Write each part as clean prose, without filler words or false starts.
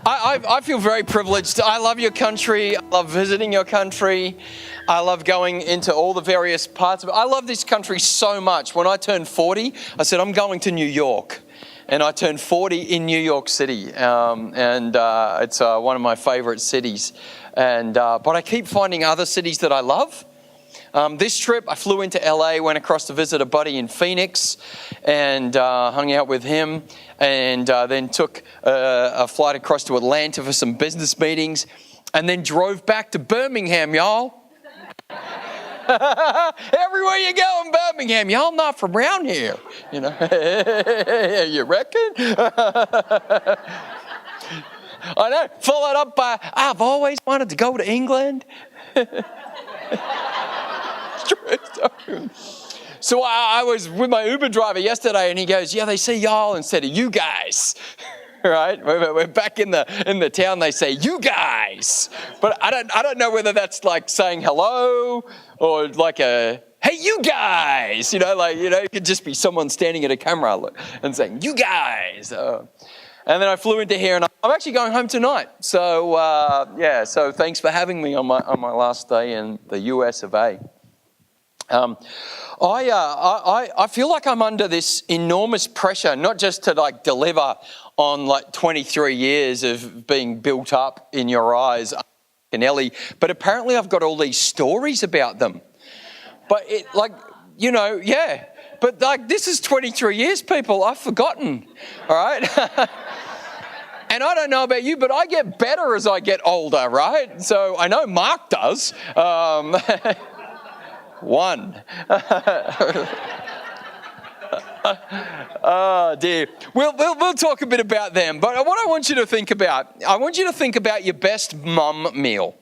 I feel very privileged. I love your country. I love visiting your country. I love going into all the various parts of it. I love this country so much. When I turned 40, I said, I'm going to New York. And I turned 40 in New York City. It's one of my favorite cities. But I keep finding other cities that I love. This trip, I flew into LA, went across to visit a buddy in Phoenix and hung out with him, and then took a flight across to Atlanta for some business meetings, and then drove back to Birmingham, y'all. Everywhere you go in Birmingham, y'all not from around here, you know. You reckon? I know. Followed up by, I've always wanted to go to England. So I was with my Uber driver yesterday, and he goes, yeah, they say y'all instead of you guys. Right? We're back in the town, they say you guys. But I don't know whether that's like saying hello or like a, hey, you guys. It could just be someone standing at a camera and saying, you guys. And then I flew into here, and I'm actually going home tonight. So, so thanks for having me on my last day in the US of A. I feel like I'm under this enormous pressure, not just to like deliver on like 23 years of being built up in your eyes, and Ellie, but apparently I've got all these stories about them. But but like this is 23 years, people. I've forgotten, all right? And I don't know about you, but I get better as I get older, right? So I know Mark does. One. Oh dear. We'll talk a bit about them. But what I want you to think about, your best mum meal.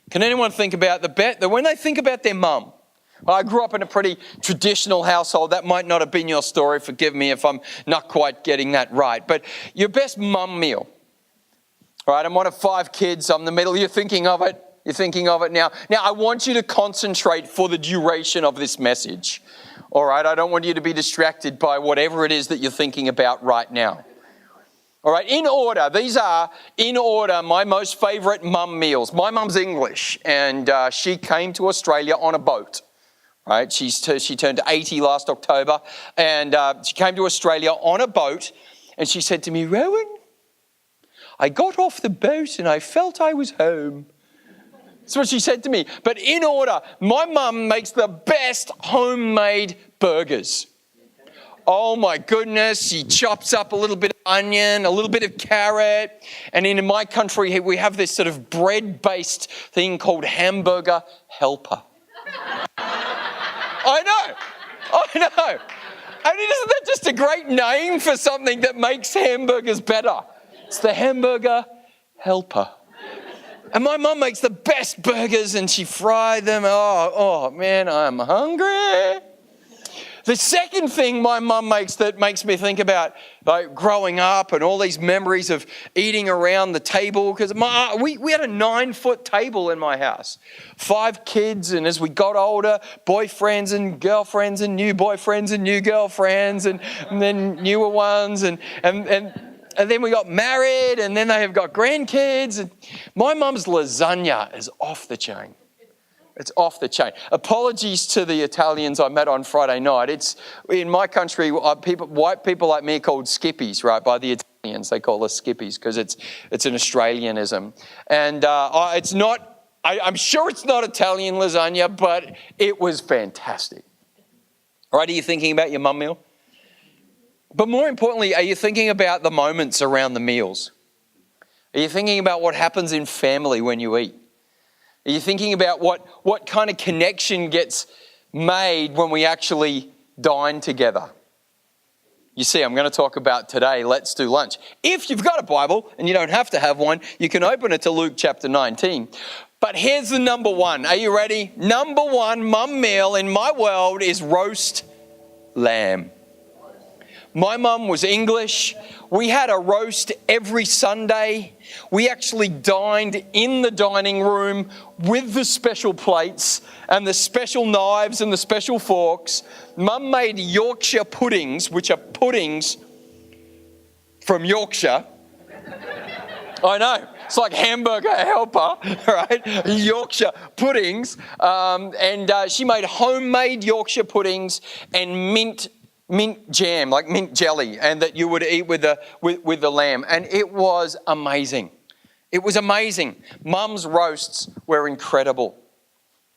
Can anyone think about when they think about their mum? Well, I grew up in a pretty traditional household. That might not have been your story. Forgive me if I'm not quite getting that right. But your best mum meal. All right, I'm one of 5 kids. I'm the middle. You're thinking of it. You're thinking of it now. Now, I want you to concentrate for the duration of this message. All right? I don't want you to be distracted by whatever it is that you're thinking about right now. All right? These are in order my most favorite mum meals. My mum's English, and she came to Australia on a boat. Right? She turned 80 last October, and she came to Australia on a boat, and she said to me, Rohan, I got off the boat and I felt I was home. That's what she said to me. But in order, my mum makes the best homemade burgers. Oh my goodness, she chops up a little bit of onion, a little bit of carrot. And in my country, we have this sort of bread-based thing called hamburger helper. I know. I mean, isn't that just a great name for something that makes hamburgers better? It's the hamburger helper. And my mum makes the best burgers, and she fried them. Oh man, I'm hungry. The second thing my mum makes that makes me think about like growing up and all these memories of eating around the table, because we had a 9-foot table in my house. 5 kids, and as we got older, boyfriends and girlfriends and new boyfriends and new girlfriends and then newer ones and then we got married, and then they have got grandkids. And my mum's lasagna is off the chain. It's off the chain. Apologies to the Italians I met on Friday night. It's in my country, white people like me are called skippies, right? By the Italians, they call us skippies because it's an Australianism. And it's not. I'm sure it's not Italian lasagna, but it was fantastic. All right, are you thinking about your mum meal? But more importantly, are you thinking about the moments around the meals? Are you thinking about what happens in family when you eat? Are you thinking about what kind of connection gets made when we actually dine together? You see, I'm going to talk about today, let's do lunch. If you've got a Bible, and you don't have to have one, you can open it to Luke chapter 19. But here's the number one. Are you ready? Number one mum meal in my world is roast lamb. My mum was English. We had a roast every Sunday. We actually dined in the dining room with the special plates and the special knives and the special forks. Mum made Yorkshire puddings, which are puddings from Yorkshire. I know. It's like hamburger helper, right? Yorkshire puddings. And she made homemade Yorkshire puddings and mint jam, like mint jelly, and that you would eat with the lamb. And it was amazing. It was amazing. Mum's roasts were incredible.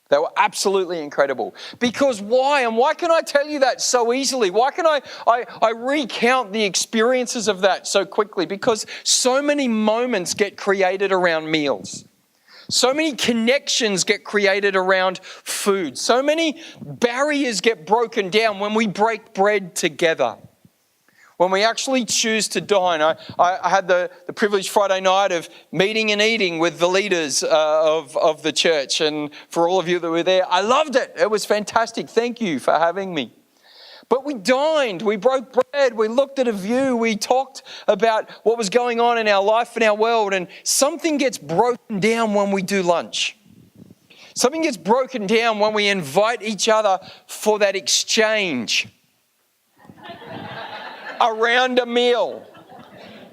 They were absolutely incredible. Because why? And why can I tell you that so easily? Why can I recount the experiences of that so quickly? Because so many moments get created around meals. So many connections get created around food. So many barriers get broken down when we break bread together. When we actually choose to dine. I had the privilege Friday night of meeting and eating with the leaders of the church. And for all of you that were there, I loved it. It was fantastic. Thank you for having me. But we dined, we broke bread, we looked at a view, we talked about what was going on in our life and our world. And something gets broken down when we do lunch. Something gets broken down when we invite each other for that exchange around a meal.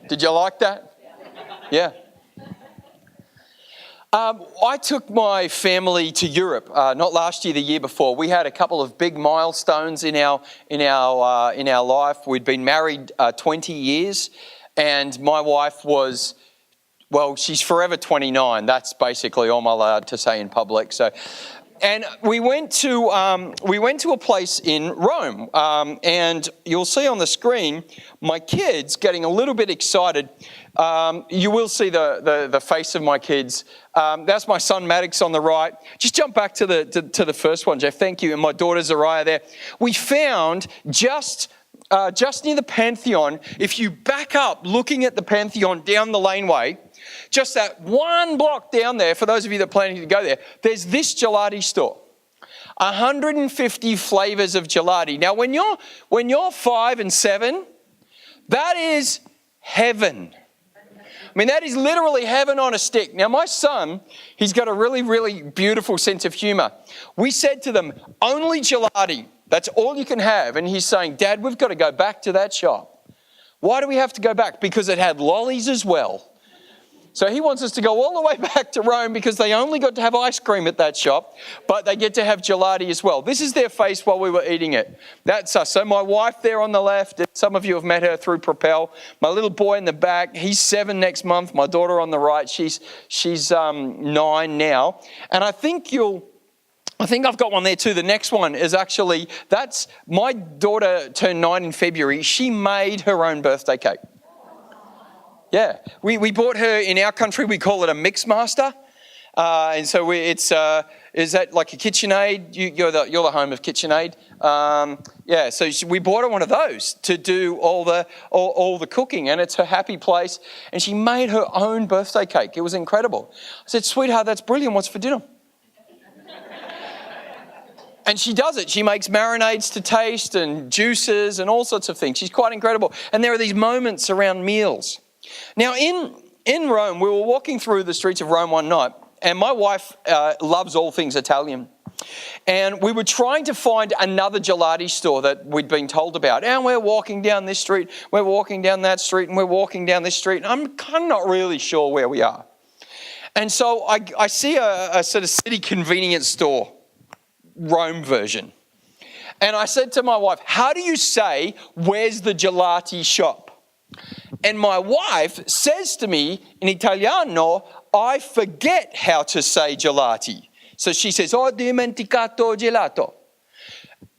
Did you like that? Yeah. I took my family to Europe, not last year, the year before. We had a couple of big milestones in our life. We'd been married 20 years, and my wife was, well, she's forever 29. That's basically all I'm allowed to say in public. And we went to a place in Rome, and you'll see on the screen my kids getting a little bit excited. You will see the face of my kids. That's my son Maddox on the right. Just jump back to the first one, Jeff. Thank you. And my daughter Zariah there. We found just near the Pantheon. If you back up, looking at the Pantheon down the laneway. Just that one block down there, for those of you that are planning to go there, there's this gelati store. 150 flavors of gelati. Now, when you're 5 and 7, that is heaven. I mean, that is literally heaven on a stick. Now, my son, he's got a really, really beautiful sense of humor. We said to them, only gelati. That's all you can have. And he's saying, Dad, we've got to go back to that shop. Why do we have to go back? Because it had lollies as well. So he wants us to go all the way back to Rome because they only got to have ice cream at that shop, but they get to have gelati as well. This is their face while we were eating it. That's us. So my wife there on the left, some of you have met her through Propel. My little boy in the back, he's 7 next month. My daughter on the right, she's 9 now. And I think I've got one there too. The next one is actually, that's my daughter turned 9 in February. She made her own birthday cake. Yeah, we bought her, in our country, we call it a mix master. And so is that like a KitchenAid? You're the home of KitchenAid. Yeah, so we bought her one of those to do all the cooking, and it's her happy place. And she made her own birthday cake. It was incredible. I said, sweetheart, that's brilliant. What's for dinner? And she does it. She makes marinades to taste and juices and all sorts of things. She's quite incredible. And there are these moments around meals. Now, in Rome, we were walking through the streets of Rome one night, and my wife loves all things Italian. And we were trying to find another gelati store that we'd been told about. And we're walking down this street, we're walking down that street, and we're walking down this street. And I'm kind of not really sure where we are. And so I see a sort of city convenience store, Rome version. And I said to my wife, how do you say, where's the gelati shop? And my wife says to me in Italiano, I forget how to say gelati. So she says, ho dimenticato gelato.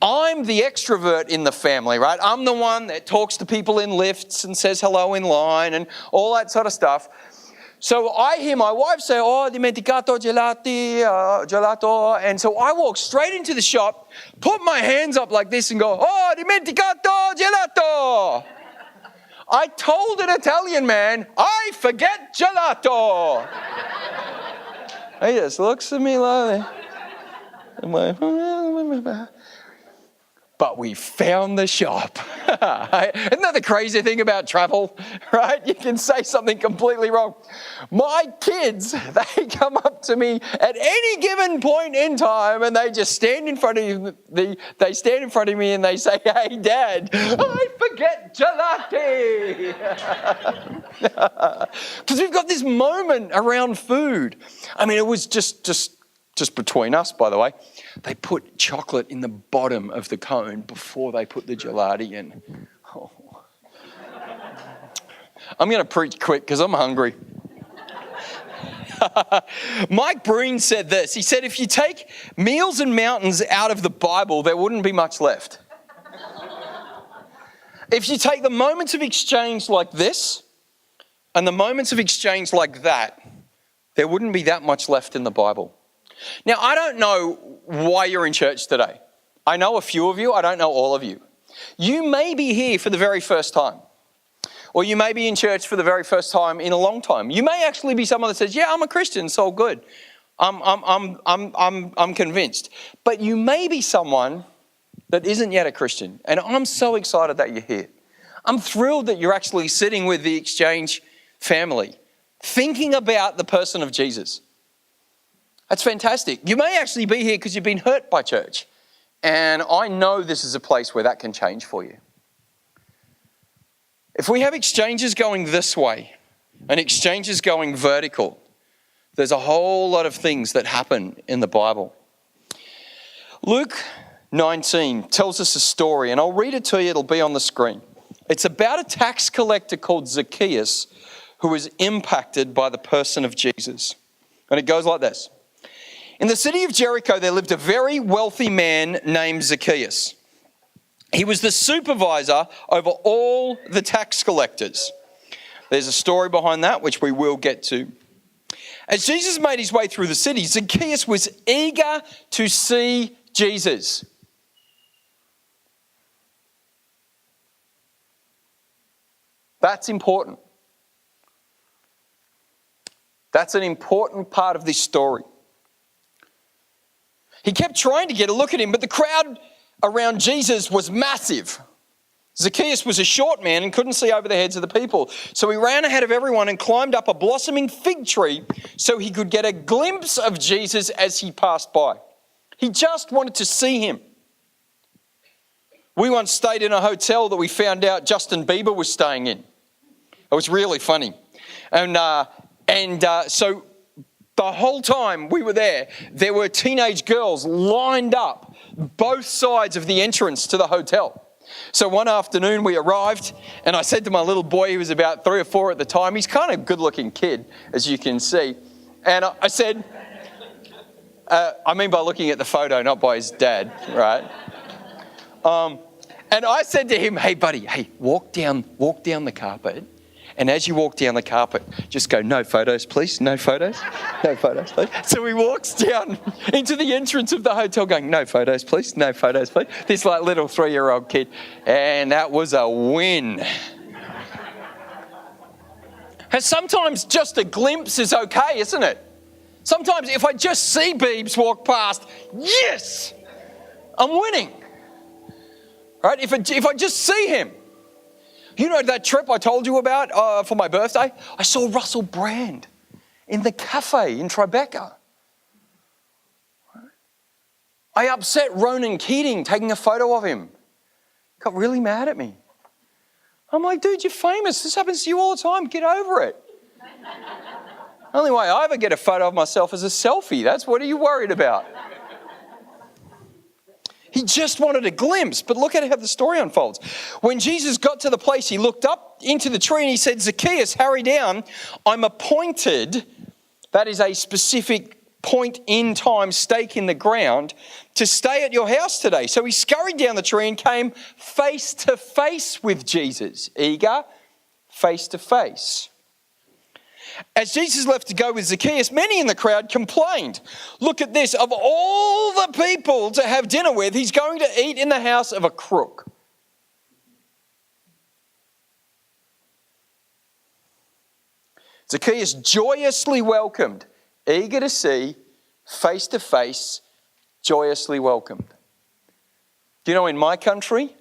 I'm the extrovert in the family, right? I'm the one that talks to people in lifts and says hello in line and all that sort of stuff. So I hear my wife say, oh, dimenticato gelato. And so I walk straight into the shop, put my hands up like this and go, oh, dimenticato gelato. I told an Italian man, I forget gelato. He just looks at me like that. but we found the shop. Isn't that the crazy thing about travel, right? You can say something completely wrong. My kids, they come up to me at any given point in time and they just stand in front of me and they say, "Hey, Dad, I forget gelati." Because we've got this moment around food. I mean, it was just between us, by the way. They put chocolate in the bottom of the cone before they put the gelati in. Oh. I'm going to preach quick because I'm hungry. Breen said this. He said, if you take meals and mountains out of the Bible, there wouldn't be much left. If you take the moments of exchange like this and the moments of exchange like that, there wouldn't be that much left in the Bible. Now, I don't know why you're in church today. I know a few of you. I don't know all of you. You may be here for the very first time. Or you may be in church for the very first time in a long time. You may actually be someone that says, "Yeah, I'm a Christian, it's all good. I'm convinced." But you may be someone that isn't yet a Christian. And I'm so excited that you're here. I'm thrilled that you're actually sitting with the Exchange family, thinking about the person of Jesus. That's fantastic. You may actually be here because you've been hurt by church. And I know this is a place where that can change for you. If we have exchanges going this way and exchanges going vertical, there's a whole lot of things that happen in the Bible. Luke 19 tells us a story, and I'll read it to you. It'll be on the screen. It's about a tax collector called Zacchaeus who was impacted by the person of Jesus. And it goes like this. In the city of Jericho, there lived a very wealthy man named Zacchaeus. He was the supervisor over all the tax collectors. There's a story behind that, which we will get to. As Jesus made his way through the city, Zacchaeus was eager to see Jesus. That's important. That's an important part of this story. He kept trying to get a look at him, but the crowd around Jesus was massive. Zacchaeus was a short man and couldn't see over the heads of the people. So he ran ahead of everyone and climbed up a blossoming fig tree so he could get a glimpse of Jesus as he passed by. He just wanted to see him. We once stayed in a hotel that we found out Justin Bieber was staying in. It was really funny. So the whole time we were there were teenage girls lined up both sides of the entrance to the hotel. So one afternoon we arrived and I said to my little boy, he was about 3 or 4 at the time, he's kind of a good-looking kid, as you can see. And I said, I mean by looking at the photo, not by his dad, right? And I said to him, "Hey buddy, walk down the carpet. And as you walk down the carpet, just go, 'No photos, please. No photos. No photos, please.'" So he walks down into the entrance of the hotel going, "No photos, please. No photos, please." This little 3-year-old kid. And that was a win. And sometimes just a glimpse is okay, isn't it? Sometimes if I just see Beebs walk past, yes, I'm winning. Right? If I just see him. You know that trip I told you about for my birthday? I saw Russell Brand in the cafe in Tribeca. I upset Ronan Keating taking a photo of him. Got really mad at me. I'm like, "Dude, you're famous. This happens to you all the time. Get over it." The only way I ever get a photo of myself is a selfie. What are you worried about? He just wanted a glimpse, but look at how the story unfolds. When Jesus got to the place, he looked up into the tree and he said, "Zacchaeus, hurry down. I'm appointed," that is a specific point in time, stake in the ground, "to stay at your house today." So he scurried down the tree and came face to face with Jesus, eager, face to face. As Jesus left to go with Zacchaeus, many in the crowd complained. "Look at this, of all the people to have dinner with, he's going to eat in the house of a crook." Zacchaeus joyously welcomed, eager to see, face to face, joyously welcomed. Do you know in my country,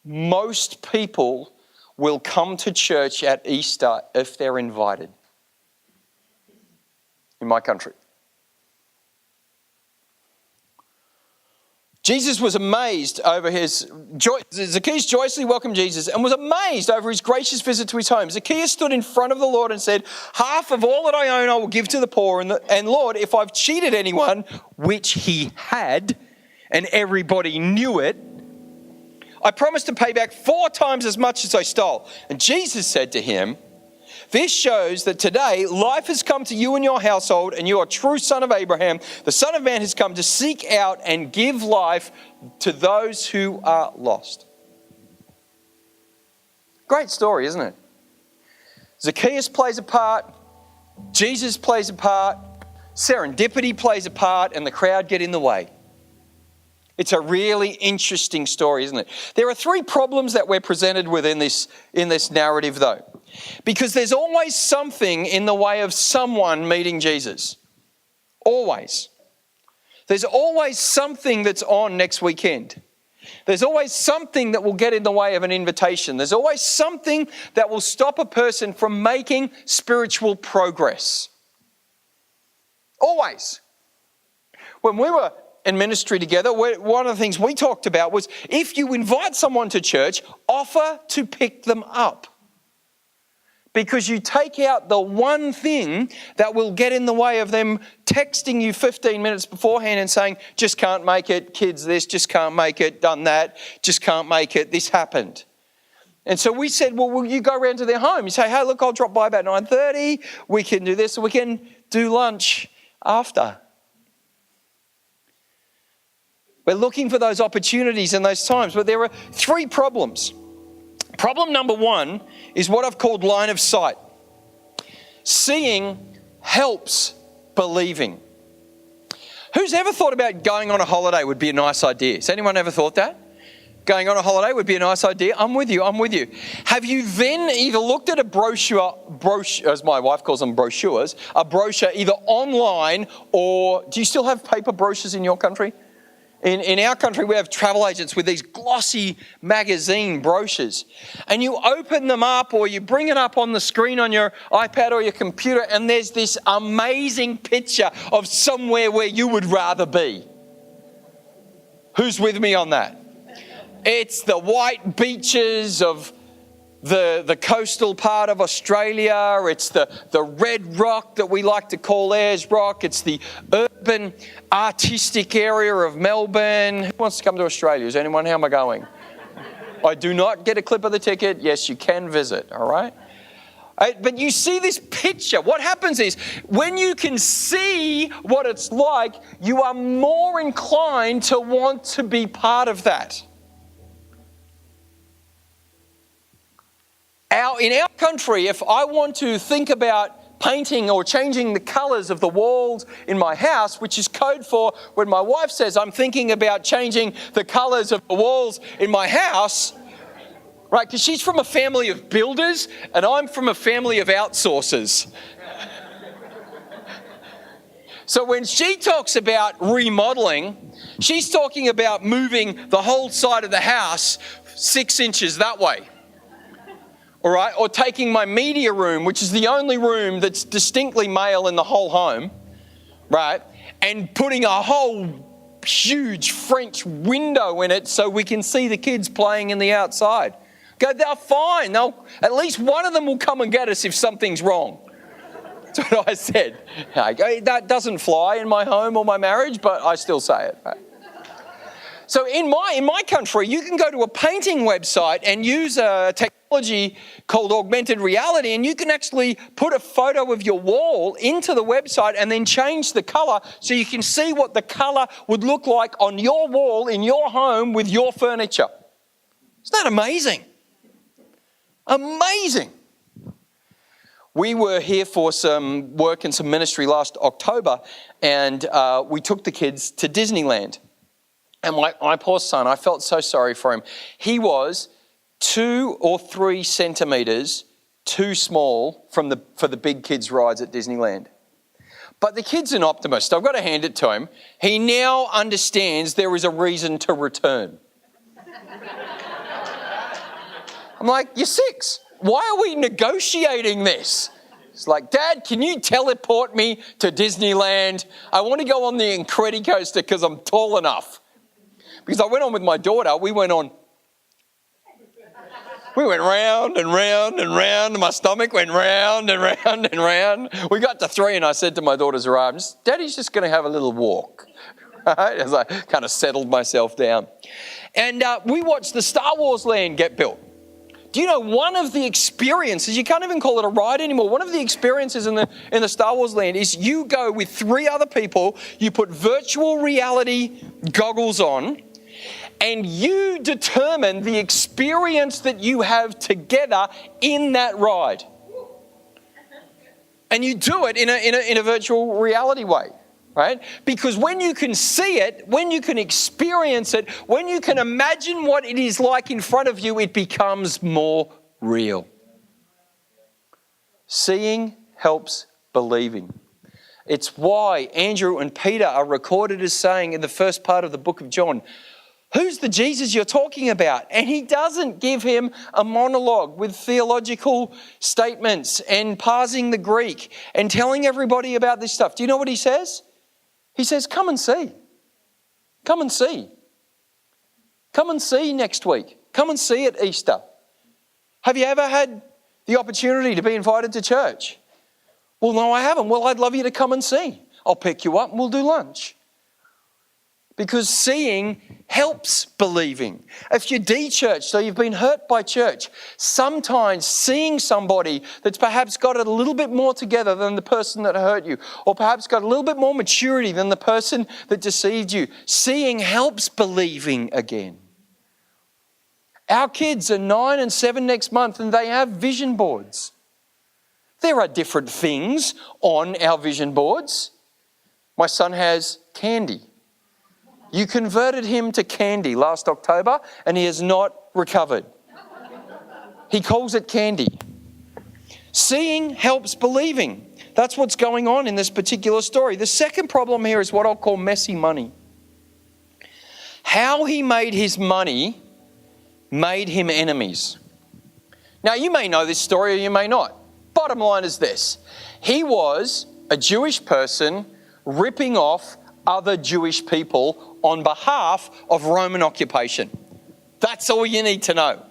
most people will come to church at Easter if they're invited. In my country. Jesus was amazed over Zacchaeus joyously welcomed Jesus and was amazed over his gracious visit to his home. Zacchaeus stood in front of the Lord and said, half of all that I own I will give to the poor. And Lord, if I've cheated anyone, which he had, and everybody knew it, I promise to pay back 4 times as much as I stole. And Jesus said to him, this shows that today life has come to you and your household, and you are a true son of Abraham. The Son of Man has come to seek out and give life to those who are lost. Great story, isn't it? Zacchaeus plays a part, Jesus plays a part, serendipity plays a part, and the crowd get in the way. It's a really interesting story, isn't it? There are 3 problems that we're presented with in this narrative, though. Because there's always something in the way of someone meeting Jesus. Always. There's always something that's on next weekend. There's always something that will get in the way of an invitation. There's always something that will stop a person from making spiritual progress. Always. When we were in ministry together, one of the things we talked about was if you invite someone to church, offer to pick them up. Because you take out the one thing that will get in the way of them texting you 15 minutes beforehand and saying, just can't make it, kids this, just can't make it, done that, just can't make it, this happened. And so we said, well, will you go around to their home? You say, hey, look, I'll drop by about 9:30. We can do this, or we can do lunch after. We're looking for those opportunities and those times, but there are 3 problems. Problem number 1 is what I've called line of sight. Seeing helps believing. Who's ever thought about going on a holiday would be a nice idea? Has anyone ever thought that? Going on a holiday would be a nice idea. I'm with you. Have you then either looked at a brochure, as my wife calls them brochures, a brochure either online or, do you still have paper brochures in your country? In our country, we have travel agents with these glossy magazine brochures. And you open them up or you bring it up on the screen on your iPad or your computer, and there's this amazing picture of somewhere where you would rather be. Who's with me on that? It's the white beaches of the coastal part of Australia. It's the red rock that we like to call Ayers Rock. It's the urban artistic area of Melbourne. Who wants to come to Australia? Is anyone? How am I going? I do not get a clip of the ticket. Yes, you can visit, all right? But you see this picture. What happens is when you can see what it's like, you are more inclined to want to be part of that. In our country, if I want to think about painting or changing the colours of the walls in my house, which is code for when my wife says I'm thinking about changing the colours of the walls in my house, right? Because she's from a family of builders and I'm from a family of outsourcers. So when she talks about remodeling, she's talking about moving the whole side of the house 6 inches that way. All right, or taking my media room, which is the only room that's distinctly male in the whole home, right, and putting a whole huge French window in it so we can see the kids playing in the outside. Go, they're fine. At least one of them will come and get us if something's wrong. That's what I said. That doesn't fly in my home or my marriage, but I still say it. Right? So in my country, you can go to a painting website and use a technology called augmented reality, and you can actually put a photo of your wall into the website and then change the colour so you can see what the colour would look like on your wall in your home with your furniture. Isn't that amazing? Amazing. We were here for some work and some ministry last October, and we took the kids to Disneyland. And my poor son, I felt so sorry for him. He was 2 or 3 centimetres too small for the big kids' rides at Disneyland. But the kid's an optimist. I've got to hand it to him. He now understands there is a reason to return. I'm like, you're 6. Why are we negotiating this? It's like, Dad, can you teleport me to Disneyland? I want to go on the Incredicoaster because I'm tall enough. Because I went on with my daughter, we went round and round and round, and my stomach went round and round and round. We got to 3 and I said to my daughter Zara, Daddy's just going to have a little walk. Right? As I kind of settled myself down. And we watched the Star Wars land get built. Do you know one of the experiences, you can't even call it a ride anymore, one of the experiences in the Star Wars land is you go with 3 other people, you put virtual reality goggles on, and you determine the experience that you have together in that ride. And you do it in a virtual reality way. Right? Because when you can see it, when you can experience it, when you can imagine what it is like in front of you, it becomes more real. Seeing helps believing. It's why Andrew and Peter are recorded as saying in the first part of the book of John, who's the Jesus you're talking about? And he doesn't give him a monologue with theological statements and parsing the Greek and telling everybody about this stuff. Do you know what he says? He says, come and see. Come and see. Come and see next week. Come and see at Easter. Have you ever had the opportunity to be invited to church? Well, no, I haven't. Well, I'd love you to come and see. I'll pick you up and we'll do lunch. Because seeing helps believing. If you're de-churched, so you've been hurt by church, sometimes seeing somebody that's perhaps got it a little bit more together than the person that hurt you, or perhaps got a little bit more maturity than the person that deceived you, seeing helps believing again. Our kids are 9 and 7 next month and they have vision boards. There are different things on our vision boards. My son has candy. You converted him to candy last October and he has not recovered. He calls it candy. Seeing helps believing. That's what's going on in this particular story. The second problem here is what I'll call messy money. How he made his money made him enemies. Now, you may know this story or you may not. Bottom line is this. He was a Jewish person ripping off other Jewish people on behalf of Roman occupation. That's all you need to know.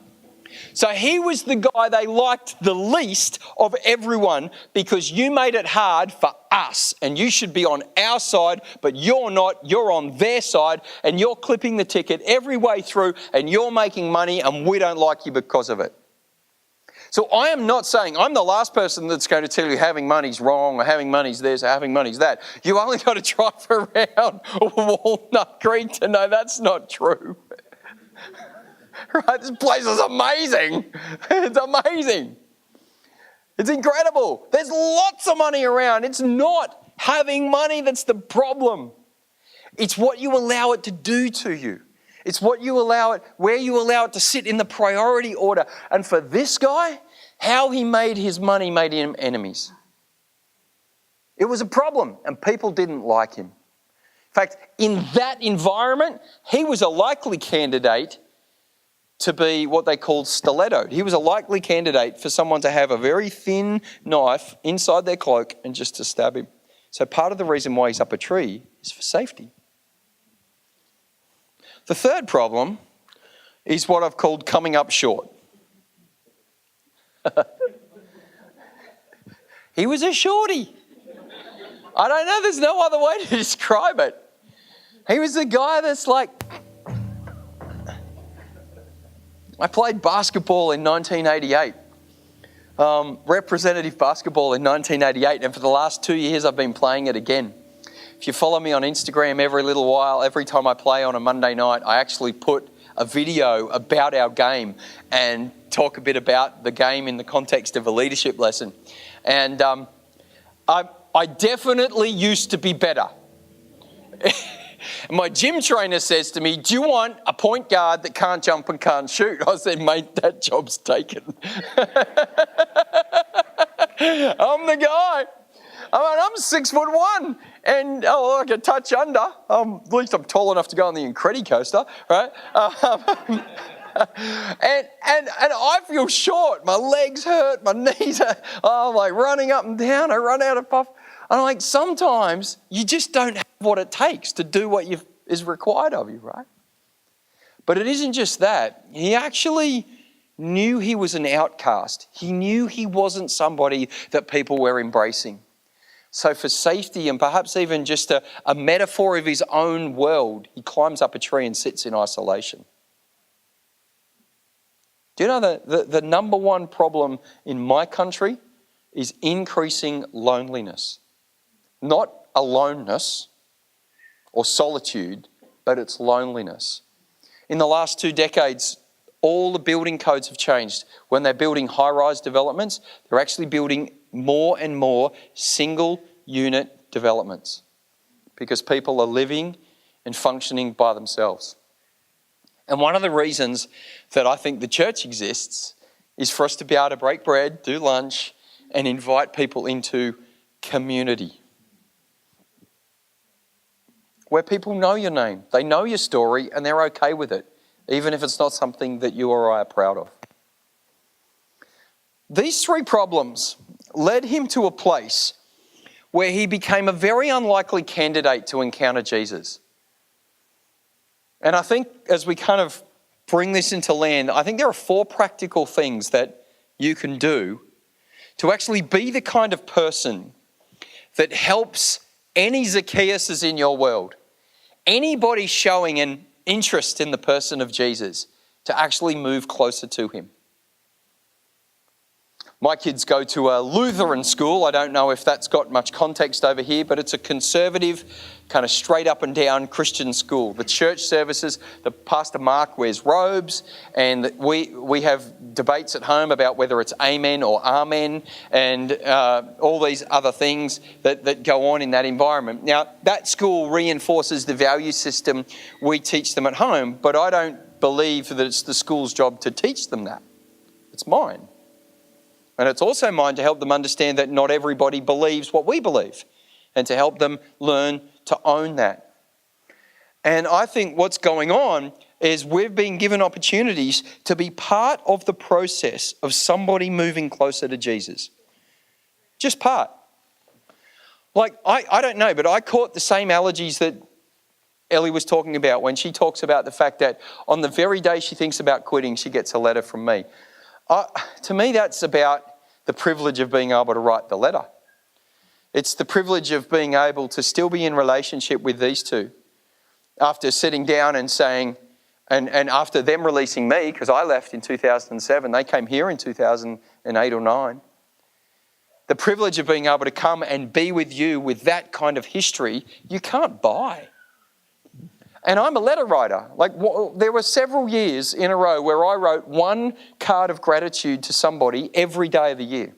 So he was the guy they liked the least of everyone because you made it hard for us and you should be on our side, but you're not. You're on their side and you're clipping the ticket every way through and you're making money and we don't like you because of it. So I am not saying, I'm the last person that's going to tell you having money's wrong or having money's this or having money's that. You only got to drive around Walnut Green to know that's not true. Right? This place is amazing. It's amazing. It's incredible. There's lots of money around. It's not having money that's the problem. It's what you allow it to do to you. It's what you allow it, where you allow it to sit in the priority order. And for this guy, how he made his money made him enemies. It was a problem and people didn't like him. In fact, in that environment, he was a likely candidate to be what they called stilettoed. He was a likely candidate for someone to have a very thin knife inside their cloak and just to stab him. So part of the reason why he's up a tree is for safety. The third problem is what I've called coming up short. He was a shorty. I don't know, there's no other way to describe it. He was the guy that's like, I played basketball in 1988, representative basketball in 1988, and for the last 2 years I've been playing it again. If you follow me on Instagram every little while, every time I play on a Monday night, I actually put a video about our game and talk a bit about the game in the context of a leadership lesson. And I definitely used to be better. My gym trainer says to me, do you want a point guard that can't jump and can't shoot? I said, mate, that job's taken. I'm the guy. I'm 6'1", and I can touch under. At least I'm tall enough to go on the Incredicoaster, right? and I feel short. My legs hurt, my knees hurt. I'm like running up and down. I run out of puff. And I'm like, sometimes you just don't have what it takes to do what is required of you, right? But it isn't just that. He actually knew he was an outcast. He knew he wasn't somebody that people were embracing. So for safety and perhaps even just a metaphor of his own world, he climbs up a tree and sits in isolation. Do you know that the number one problem in my country is increasing loneliness? Not aloneness or solitude, but it's loneliness. In the last 2 decades, all the building codes have changed. When they're building high-rise developments, they're actually building more and more single-unit developments because people are living and functioning by themselves. And one of the reasons that I think the church exists is for us to be able to break bread, do lunch, and invite people into community. Where people know your name, they know your story, and they're okay with it, even if it's not something that you or I are proud of. These 3 problems led him to a place where he became a very unlikely candidate to encounter Jesus. And I think as we kind of bring this into land, I think there are 4 practical things that you can do to actually be the kind of person that helps any Zacchaeuses in your world, anybody showing an interest in the person of Jesus, to actually move closer to him. My kids go to a Lutheran school. I don't know if that's got much context over here, but it's a conservative, kind of straight up and down Christian school. The church services, the Pastor Mark wears robes, and we have debates at home about whether it's amen or amen, and all these other things that go on in that environment. Now, that school reinforces the value system we teach them at home, but I don't believe that it's the school's job to teach them that. It's mine. And it's also mine to help them understand that not everybody believes what we believe, and to help them learn to own that. And I think what's going on is we've been given opportunities to be part of the process of somebody moving closer to Jesus. Just part. Like, I don't know, but I caught the same allergies that Ellie was talking about when she talks about the fact that on the very day she thinks about quitting, she gets a letter from me. To me, that's about the privilege of being able to write the letter. It's the privilege of being able to still be in relationship with these 2. After sitting down and saying, and after them releasing me, because I left in 2007, they came here in 2008 or 9. The privilege of being able to come and be with you with that kind of history, you can't buy. And I'm a letter writer. There were several years in a row where I wrote 1 card of gratitude to somebody every day of the year.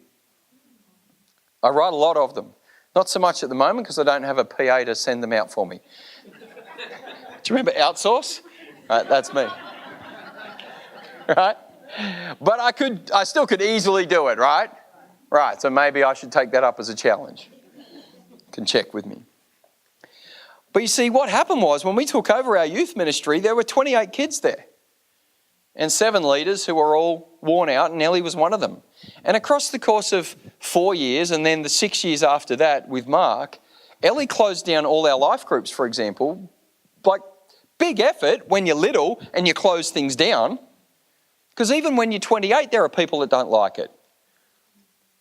I write a lot of them. Not so much at the moment because I don't have a PA to send them out for me. Do you remember outsource? Right, that's me. Right? But I still could easily do it, right? Right, so maybe I should take that up as a challenge. You can check with me. But you see, what happened was when we took over our youth ministry, there were 28 kids there and 7 leaders who were all worn out, and Ellie was one of them. And across the course of 4 years, and then the 6 years after that with Mark, Ellie closed down all our life groups, for example. Like, big effort when you're little and you close things down, because even when you're 28, there are people that don't like it.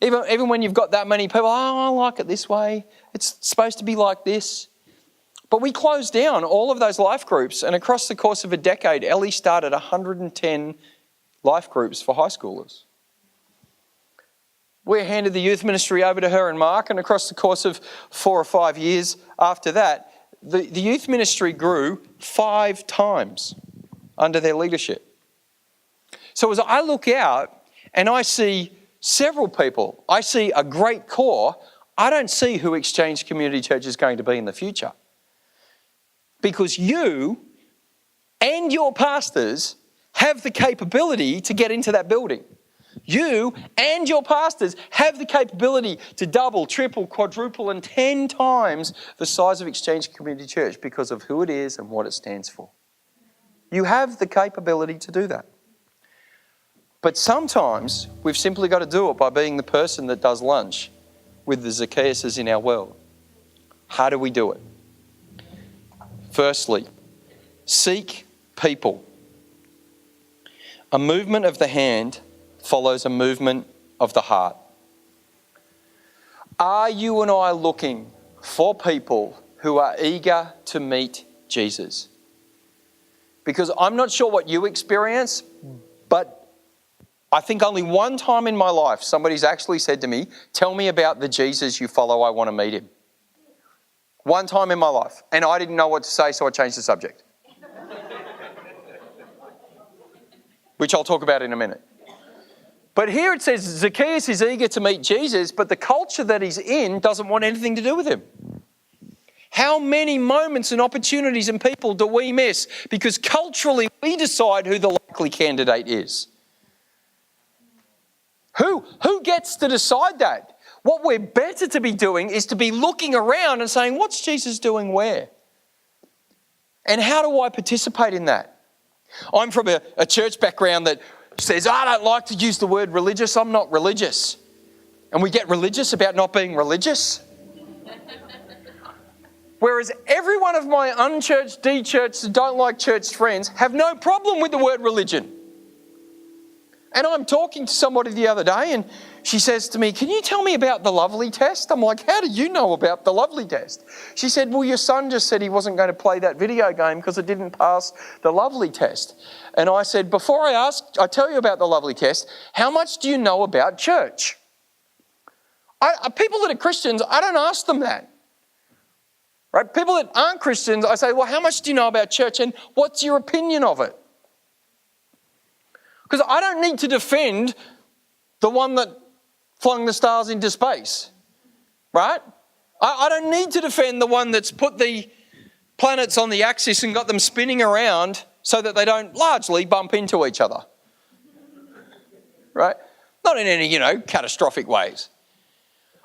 Even when you've got that many people, I like it this way, it's supposed to be like this. But we closed down all of those life groups, and across the course of a decade, Ellie started 110 life groups for high schoolers. We handed the youth ministry over to her and Mark, and across the course of 4 or 5 years after that, the youth ministry grew 5 times under their leadership. So as I look out and I see several people, I see a great core, I don't see who Exchange Community Church is going to be in the future. Because you and your pastors have the capability to get into that building. You and your pastors have the capability to double, triple, quadruple, and 10 times the size of Exchange Community Church because of who it is and what it stands for. You have the capability to do that. But sometimes we've simply got to do it by being the person that does lunch with the Zacchaeuses in our world. How do we do it? Firstly, seek people. A movement of the hand follows a movement of the heart. Are you and I looking for people who are eager to meet Jesus? Because I'm not sure what you experience, but I think only one time in my life somebody's actually said to me, tell me about the Jesus you follow, I want to meet him. One time in my life. And I didn't know what to say, so I changed the subject. Which I'll talk about in a minute. But here it says Zacchaeus is eager to meet Jesus, but the culture that he's in doesn't want anything to do with him. How many moments and opportunities and people do we miss because culturally we decide who the likely candidate is? Who gets to decide that? What we're better to be doing is to be looking around and saying, what's Jesus doing where? And how do I participate in that? I'm from a church background that says, I don't like to use the word religious, I'm not religious. And we get religious about not being religious. Whereas every one of my unchurched, de-churched, don't like church friends have no problem with the word religion. And I'm talking to somebody the other day and she says to me, can you tell me about the lovely test? I'm like, how do you know about the lovely test? She said, well, your son just said he wasn't going to play that video game because it didn't pass the lovely test. And I said, before I tell you about the lovely test, how much do you know about church? People that are Christians, I don't ask them that. Right? People that aren't Christians, I say, well, how much do you know about church and what's your opinion of it? Because I don't need to defend the one that flung the stars into space, right? I don't need to defend the one that's put the planets on the axis and got them spinning around so that they don't largely bump into each other, right? Not in any, catastrophic ways.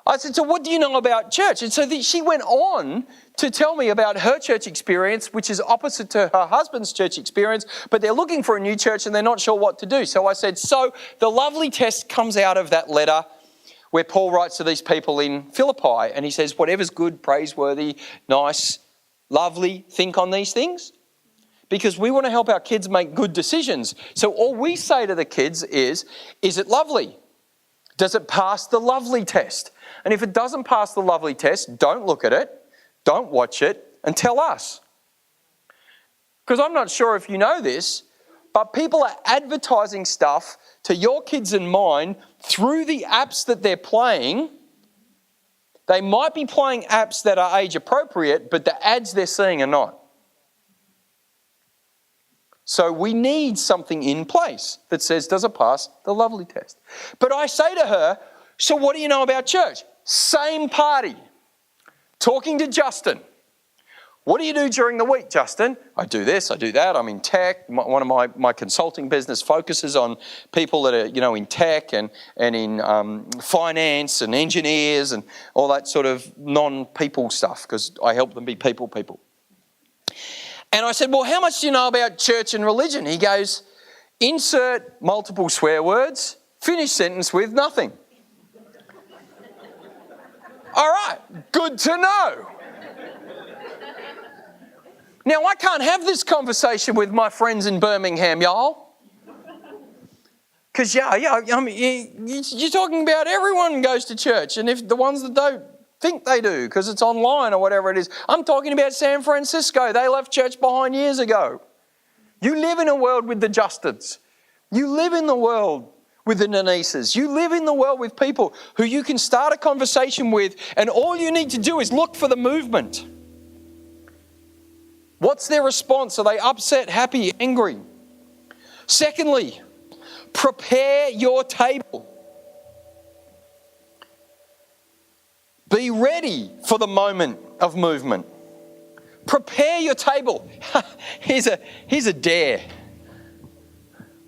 I said, so what do you know about church? And so she went on to tell me about her church experience, which is opposite to her husband's church experience, but they're looking for a new church and they're not sure what to do. So I said, so the lovely test comes out of that letter where Paul writes to these people in Philippi and he says, whatever's good, praiseworthy, nice, lovely, think on these things. Because we want to help our kids make good decisions. So all we say to the kids is it lovely? Does it pass the lovely test? And if it doesn't pass the lovely test, don't look at it, don't watch it, and tell us. Because I'm not sure if you know this, but people are advertising stuff to your kids and mine through the apps that they're playing. They might be playing apps that are age appropriate, but the ads they're seeing are not. So we need something in place that says, does it pass the lovely test? But I say to her, so what do you know about church? Same party. Talking to Justin. What do you do during the week, Justin? I do this, I do that. I'm in tech. One of my consulting business focuses on people that are, in tech and in finance and engineers and all that sort of non-people stuff because I help them be people. And I said, well, how much do you know about church and religion? He goes, insert multiple swear words, finish sentence with nothing. All right, good to know. Now, I can't have this conversation with my friends in Birmingham, y'all. Because, I mean, you're talking about everyone goes to church. And if the ones that don't think they do because it's online or whatever it is. I'm talking about San Francisco. They left church behind years ago. You live in a world with the Justins. You live in the world with the Denises. You live in the world with people who you can start a conversation with and all you need to do is look for the movement. What's their response? Are they upset, happy, angry? Secondly, prepare your table. Be ready for the moment of movement. Prepare your table. Here's a dare.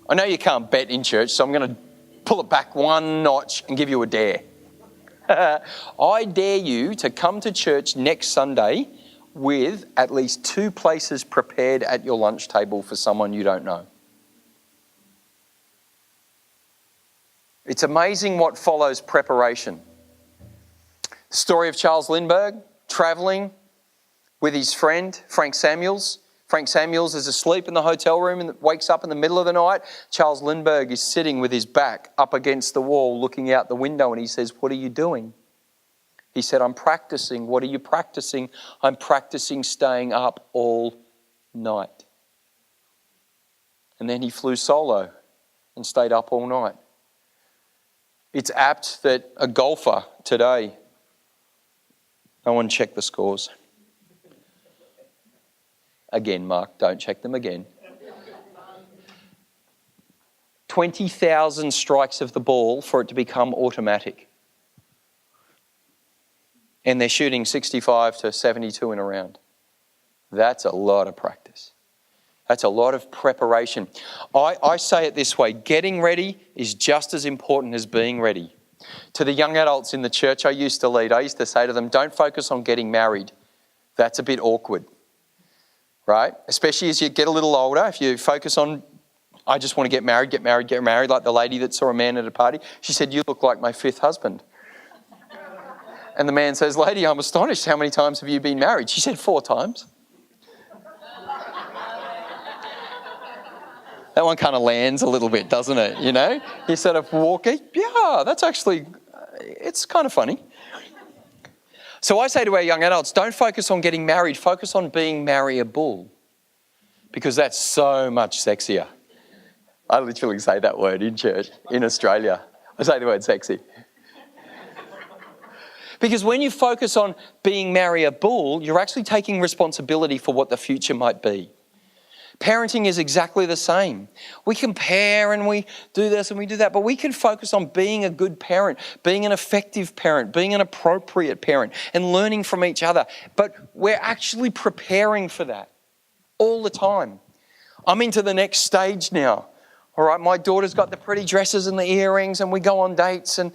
I know you can't bet in church, so I'm going to pull it back one notch and give you a dare. I dare you to come to church next Sunday with at least 2 places prepared at your lunch table for someone you don't know. It's amazing what follows preparation. The story of Charles Lindbergh travelling with his friend, Frank Samuels. Frank Samuels is asleep in the hotel room and wakes up in the middle of the night. Charles Lindbergh is sitting with his back up against the wall looking out the window, and he says, "What are you doing?" He said, "I'm practicing." "What are you practicing?" "I'm practicing staying up all night." And then he flew solo and stayed up all night. It's apt that a golfer today, no one check the scores. Again, Mark, don't check them again. 20,000 strikes of the ball for it to become automatic. And they're shooting 65 to 72 in a round. That's a lot of practice. That's a lot of preparation. I say it this way, getting ready is just as important as being ready. To the young adults in the church I used to lead, I used to say to them, don't focus on getting married. That's a bit awkward, right? Especially as you get a little older, if you focus on, I just want to get married, like the lady that saw a man at a party. She said, "You look like my fifth husband." And the man says, "Lady, I'm astonished. How many times have you been married?" She said, 4 times. That one kind of lands a little bit, doesn't it? You know, you sort of walk, yeah, that's actually, it's kind of funny. So I say to our young adults, don't focus on getting married, focus on being marriable, because that's so much sexier. I literally say that word in church, in Australia. I say the word sexy. Because when you focus on being marriable, you're actually taking responsibility for what the future might be. Parenting is exactly the same. We compare and we do this and we do that, but we can focus on being a good parent, being an effective parent, being an appropriate parent, and learning from each other. But we're actually preparing for that all the time. I'm into the next stage now. All right, my daughter's got the pretty dresses and the earrings, and we go on dates, and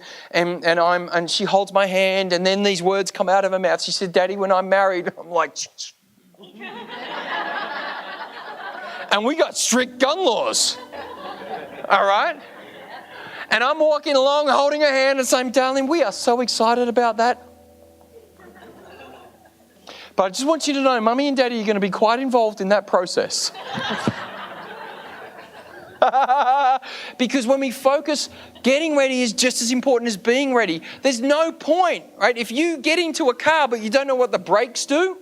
she holds my hand, and then these words come out of her mouth. She said, "Daddy, when I'm married," I'm like, and we got strict gun laws. All right? And I'm walking along holding her hand and saying, "Darling, we are so excited about that. But I just want you to know, Mummy and Daddy are going to be quite involved in that process." Because when we focus, getting ready is just as important as being ready. There's no point, right? If you get into a car but you don't know what the brakes do,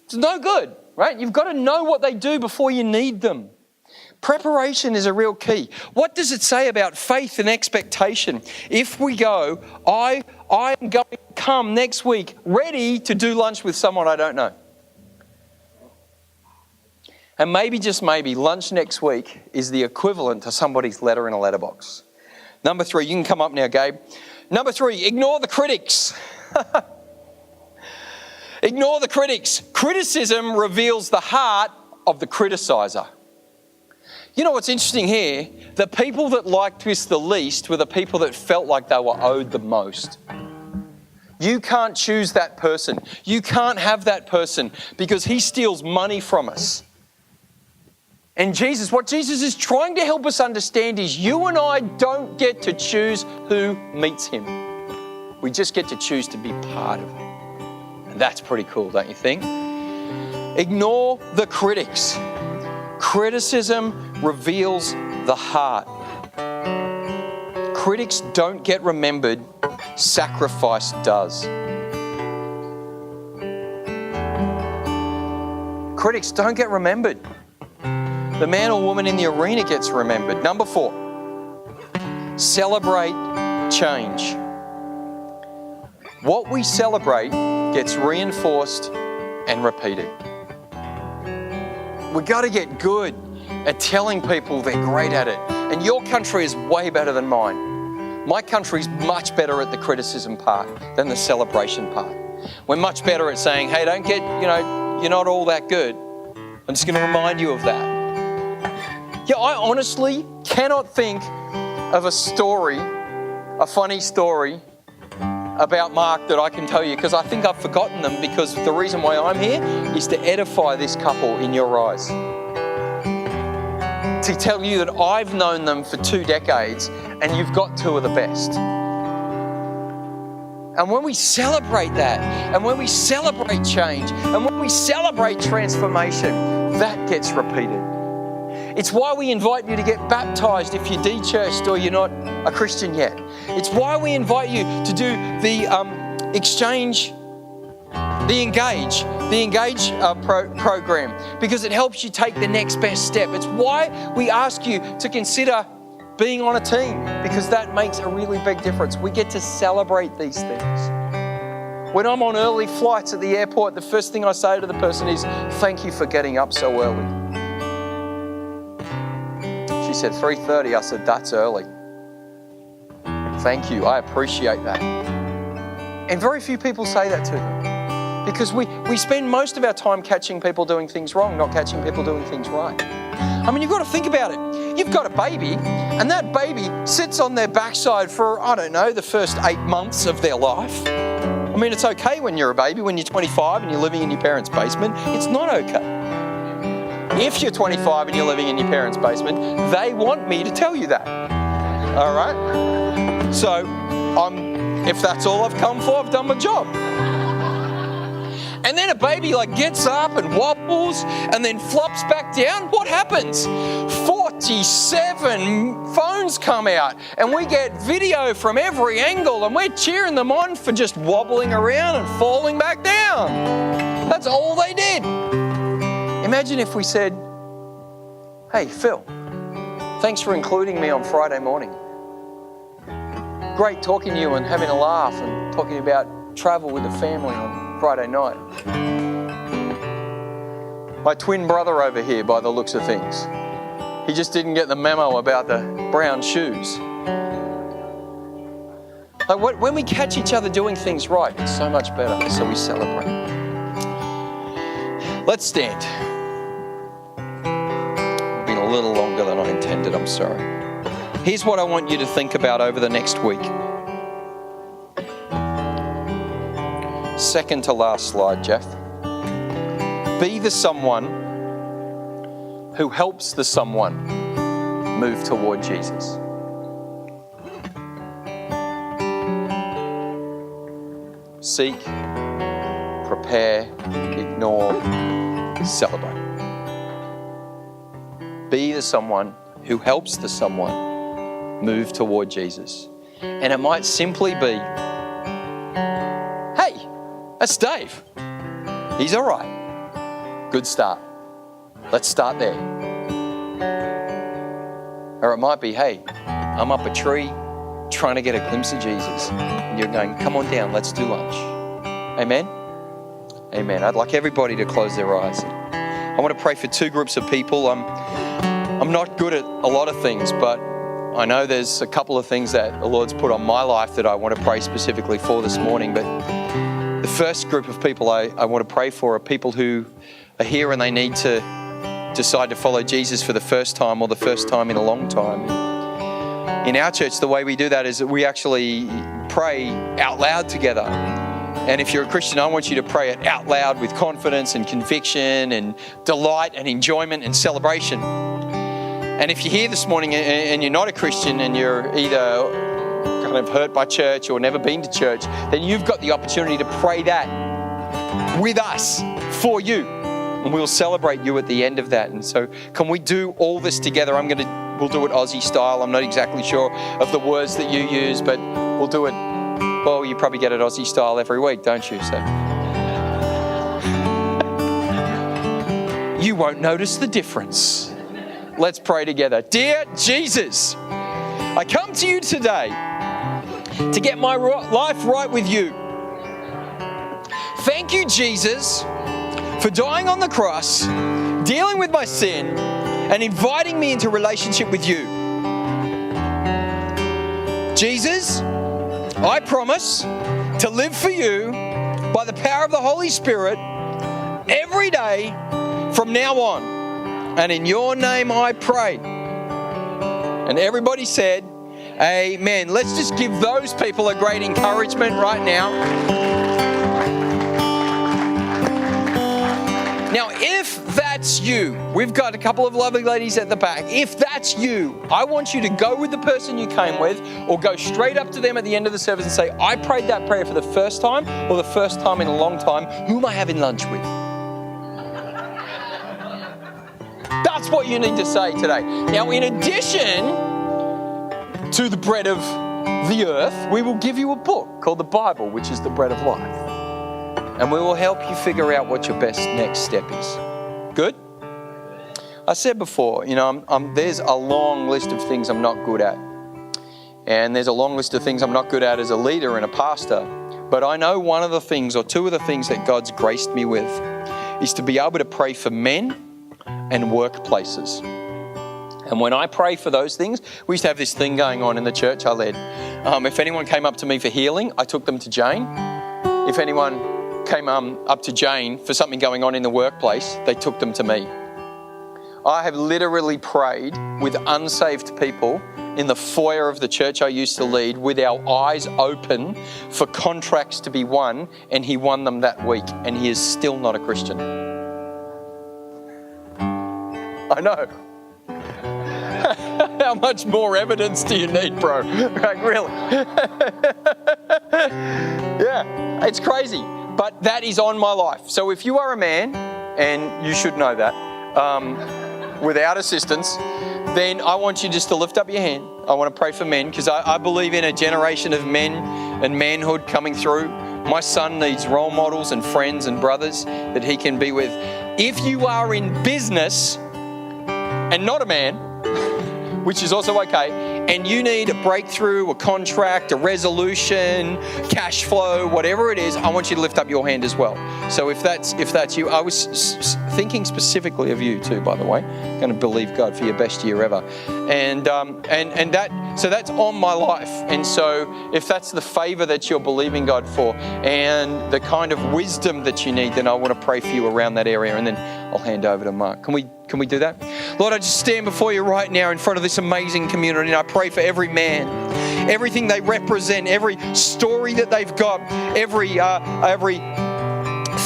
it's no good, right? You've got to know what they do before you need them. Preparation is a real key. What does it say about faith and expectation? If we go, I'm going to come next week ready to do lunch with someone I don't know. And maybe, just maybe, lunch next week is the equivalent to somebody's letter in a letterbox. Number 3, you can come up now, Gabe. Number 3, ignore the critics. Ignore the critics. Criticism reveals the heart of the criticizer. You know what's interesting here? The people that liked this the least were the people that felt like they were owed the most. You can't choose that person. You can't have that person because he steals money from us. And what Jesus is trying to help us understand is you and I don't get to choose who meets him. We just get to choose to be part of it. And that's pretty cool, don't you think? Ignore the critics. Criticism reveals the heart. Critics don't get remembered. Sacrifice does. Critics don't get remembered. The man or woman in the arena gets remembered. Number 4, celebrate change. What we celebrate gets reinforced and repeated. We've got to get good at telling people they're great at it. And your country is way better than mine. My country's much better at the criticism part than the celebration part. We're much better at saying, hey, don't get, you're not all that good. I'm just going to remind you of that. Yeah, I honestly cannot think of a funny story about Mark that I can tell you because I think I've forgotten them because the reason why I'm here is to edify this couple in your eyes. To tell you that I've known them for 2 decades and you've got two of the best. And when we celebrate that, and when we celebrate change, and when we celebrate transformation, that gets repeated. It's why we invite you to get baptized if you're de-churched or you're not a Christian yet. It's why we invite you to do the Engage program, because it helps you take the next best step. It's why we ask you to consider being on a team, because that makes a really big difference. We get to celebrate these things. When I'm on early flights at the airport, the first thing I say to the person is, thank you for getting up so early. She said 3:30. I said, that's early. Thank you. I appreciate that. And very few people say that to them, because we spend most of our time catching people doing things wrong, not catching people doing things right. I mean, you've got to think about it. You've got a baby, and that baby sits on their backside for, I don't know, the first 8 months of their life. I mean, it's okay when you're a baby, when you're 25 and you're living in your parents' basement. It's not okay. If you're 25 and you're living in your parents' basement, they want me to tell you that. All right? So, if that's all I've come for, I've done my job. And then a baby gets up and wobbles and then flops back down. What happens? 47 phones come out and we get video from every angle and we're cheering them on for just wobbling around and falling back down. That's all they did. Imagine if we said, hey, Phil, thanks for including me on Friday morning. Great talking to you and having a laugh and talking about travel with the family on Friday night. My twin brother over here, by the looks of things, he just didn't get the memo about the brown shoes. When we catch each other doing things right, it's so much better, so we celebrate. Let's stand. It's been a little longer than I intended, I'm sorry. Here's what I want you to think about over the next week. Second to last slide, Jeff. Be the someone who helps the someone move toward Jesus. Seek, prepare, ignore, celebrate. Be the someone who helps the someone move toward Jesus. And it might simply be, hey, that's Dave. He's all right. Good start. Let's start there. Or it might be, hey, I'm up a tree trying to get a glimpse of Jesus. And you're going, come on down, let's do lunch. Amen? Amen. I'd like everybody to close their eyes. I want to pray for two groups of people. I'm not good at a lot of things, but I know there's a couple of things that the Lord's put on my life that I want to pray specifically for this morning. But the first group of people I want to pray for are people who are here and they need to decide to follow Jesus for the first time or the first time in a long time. In our church, the way we do that is that we actually pray out loud together. And if you're a Christian, I want you to pray it out loud with confidence and conviction and delight and enjoyment and celebration. And if you're here this morning and you're not a Christian and you're either kind of hurt by church or never been to church, then you've got the opportunity to pray that with us, for you. And we'll celebrate you at the end of that. And so can we do all this together? We'll do it Aussie style. I'm not exactly sure of the words that you use, but we'll do it. Well, you probably get it Aussie style every week, don't you? So you won't notice the difference. Let's pray together. Dear Jesus, I come to you today to get my life right with you. Thank you, Jesus, for dying on the cross, dealing with my sin, and inviting me into relationship with you. Jesus, I promise to live for you by the power of the Holy Spirit every day from now on. And in your name I pray. And everybody said, amen. Let's just give those people a great encouragement right now. Now, if that's you, we've got a couple of lovely ladies at the back. If that's you, I want you to go with the person you came with or go straight up to them at the end of the service and say, I prayed that prayer for the first time or the first time in a long time. Who am I having lunch with? That's what you need to say today. Now, in addition to the bread of the earth, we will give you a book called the Bible, which is the bread of life. And we will help you figure out what your best next step is. Good? I said before, there's a long list of things I'm not good at. And there's a long list of things I'm not good at as a leader and a pastor. But I know one of the things, or two of the things that God's graced me with, is to be able to pray for men and workplaces. And when I pray for those things, we used to have this thing going on in the church I led. If anyone came up to me for healing, I took them to Jane. If anyone came up to Jane for something going on in the workplace, they took them to me. I have literally prayed with unsaved people in the foyer of the church I used to lead with our eyes open for contracts to be won, and he won them that week, and he is still not a Christian. I know. How much more evidence do you need, bro? Like, really? Yeah, it's crazy. But that is on my life. So if you are a man, and you should know that, without assistance, then I want you just to lift up your hand. I want to pray for men, because I believe in a generation of men and manhood coming through. My son needs role models and friends and brothers that he can be with. If you are in business and not a man, which is also okay, and you need a breakthrough, a contract, a resolution, cash flow, whatever it is, I want you to lift up your hand as well. So if that's you, I was thinking specifically of you too, by the way. I'm going to believe God for your best year ever, and that's on my life. And so if that's the favor that you're believing God for and the kind of wisdom that you need, then I want to pray for you around that area, and then I'll hand over to Mark. Can we do that? Lord, I just stand before you right now in front of this amazing community, and I pray for every man, everything they represent, every story that they've got, every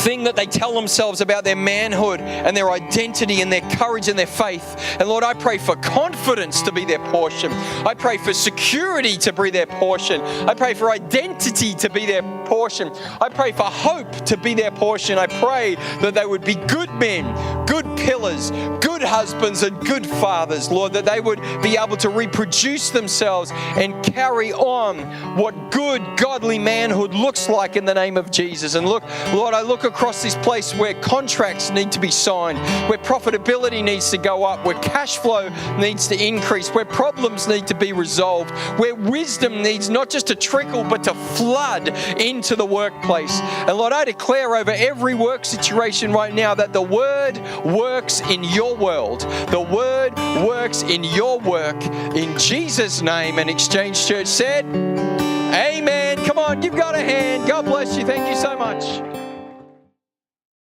thing that they tell themselves about their manhood and their identity and their courage and their faith. And Lord, I pray for confidence to be their portion. I pray for security to be their portion. I pray for identity to be their portion. I pray for hope to be their portion. I pray that they would be good men, good pillars, good husbands and good fathers, Lord, that they would be able to reproduce themselves and carry on what good, godly manhood looks like in the name of Jesus. And look, Lord, I look across this place where contracts need to be signed, where profitability needs to go up, where cash flow needs to increase, where problems need to be resolved, where wisdom needs not just to trickle but to flood into the workplace. And Lord, I declare over every work situation right now that the word works in your world. The word works in your work. In Jesus' name. And Exchange Church said, amen. Come on, give God a hand. God bless you. Thank you so much.